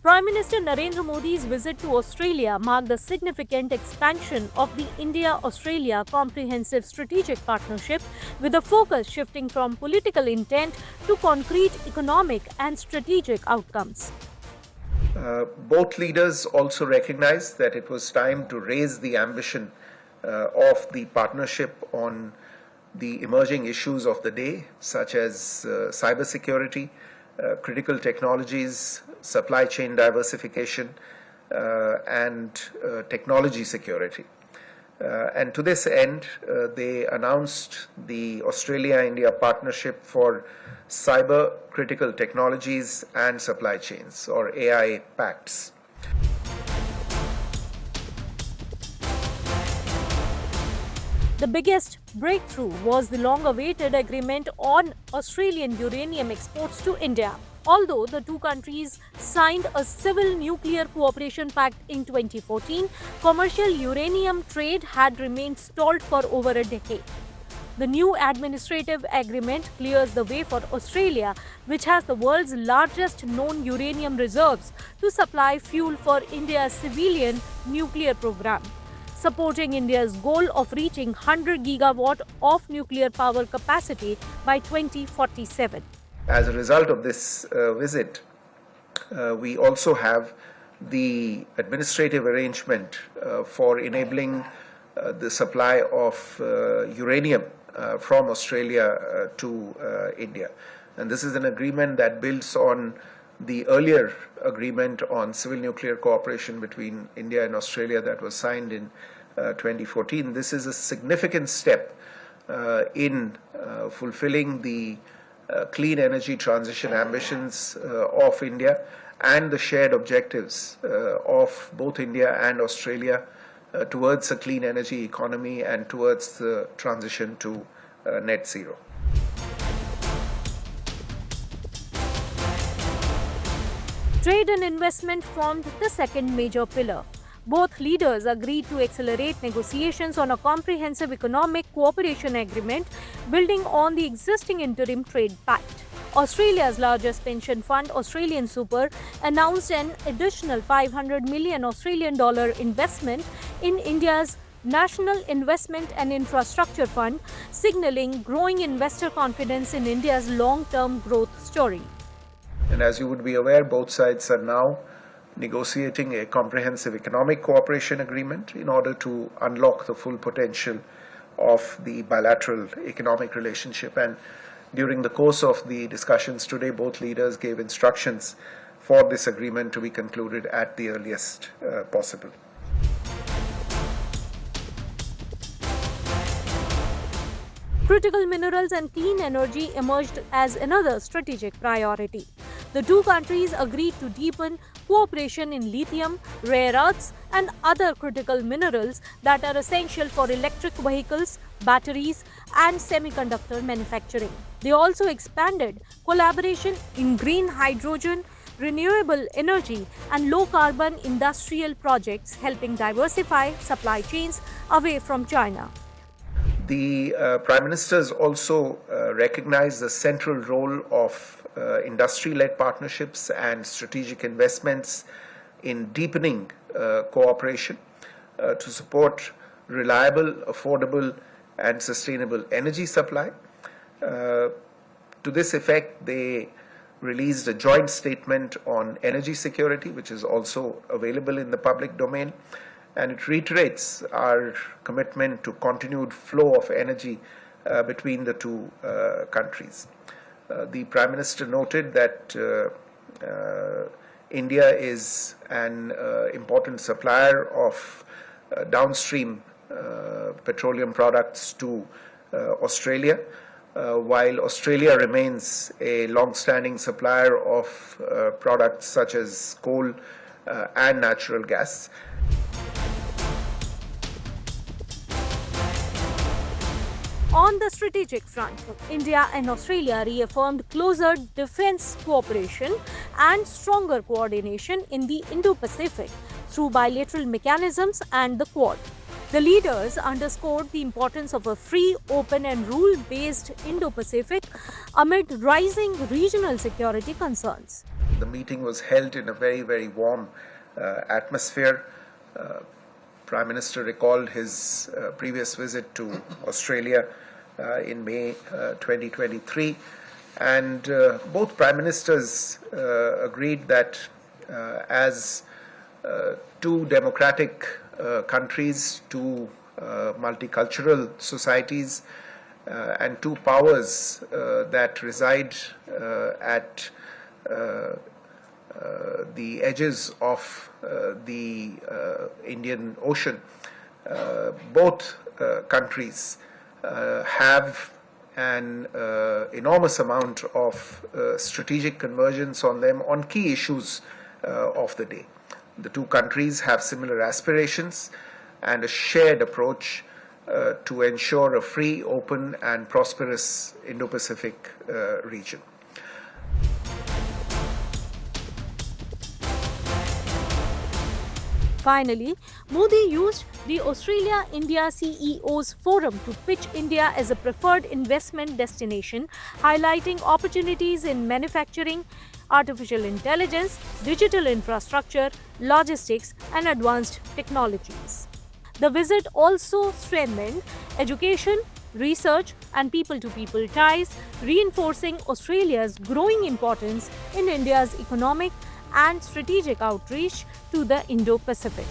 Prime Minister Narendra Modi's visit to Australia marked a significant expansion of the India-Australia Comprehensive Strategic Partnership, with the focus shifting from political intent to concrete economic and strategic outcomes. Both leaders also recognized that it was time to raise the ambition of the partnership on the emerging issues of the day, such as cybersecurity, critical technologies, supply chain diversification, and technology security. And to this end, they announced the Australia-India Partnership for Cyber Critical Technologies and Supply Chains, or AI Pacts. The biggest breakthrough was the long-awaited agreement on Australian uranium exports to India. Although the two countries signed a civil nuclear cooperation pact in 2014, commercial uranium trade had remained stalled for over a decade. The new administrative agreement clears the way for Australia, which has the world's largest known uranium reserves, to supply fuel for India's civilian nuclear program, supporting India's goal of reaching 100 gigawatt of nuclear power capacity by 2047. As a result of this visit, we also have the administrative arrangement for enabling the supply of uranium from Australia to India. And this is an agreement that builds on the earlier agreement on civil nuclear cooperation between India and Australia that was signed in 2014. This is a significant step in fulfilling the clean energy transition ambitions of India and the shared objectives of both India and Australia towards a clean energy economy and towards the transition to net zero. Trade and investment formed the second major pillar. Both leaders agreed to accelerate negotiations on a comprehensive economic cooperation agreement building on the existing interim trade pact. Australia's largest pension fund, Australian Super, announced an additional $500 million Australian dollar investment in India's National Investment and Infrastructure Fund, signaling growing investor confidence in India's long-term growth story. And as you would be aware, both sides are now negotiating a comprehensive economic cooperation agreement in order to unlock the full potential of the bilateral economic relationship. And during the course of the discussions today, both leaders gave instructions for this agreement to be concluded at the earliest possible. Critical minerals and clean energy emerged as another strategic priority. The two countries agreed to deepen cooperation in lithium, rare earths, and other critical minerals that are essential for electric vehicles, batteries, and semiconductor manufacturing. They also expanded collaboration in green hydrogen, renewable energy, and low-carbon industrial projects, helping diversify supply chains away from China. The Prime Ministers also recognized the central role of industry-led partnerships and strategic investments in deepening cooperation to support reliable, affordable, and sustainable energy supply. To this effect, they released a joint statement on energy security, which is also available in the public domain, and it reiterates our commitment to continued flow of energy between the two countries. The Prime Minister noted that India is an important supplier of downstream petroleum products to Australia, while Australia remains a long-standing supplier of products such as coal and natural gas. On the strategic front, India and Australia reaffirmed closer defense cooperation and stronger coordination in the Indo-Pacific through bilateral mechanisms and the Quad. The leaders underscored the importance of a free, open, and rule-based Indo-Pacific amid rising regional security concerns. the meeting was held in a very, very warm atmosphere. Prime Minister recalled his previous visit to Australia in May 2023, and both Prime Ministers agreed that as two democratic countries, two multicultural societies, and two powers that reside at the edges of the Indian Ocean, both countries have an enormous amount of strategic convergence on them on key issues of the day. The two countries have similar aspirations and a shared approach to ensure a free, open, and prosperous Indo-Pacific region. Finally, Modi used the Australia-India CEOs Forum to pitch India as a preferred investment destination, highlighting opportunities in manufacturing, artificial intelligence, digital infrastructure, logistics, and advanced technologies. The visit also strengthened education, research, and people-to-people ties, reinforcing Australia's growing importance in India's economic and strategic outreach to the Indo-Pacific.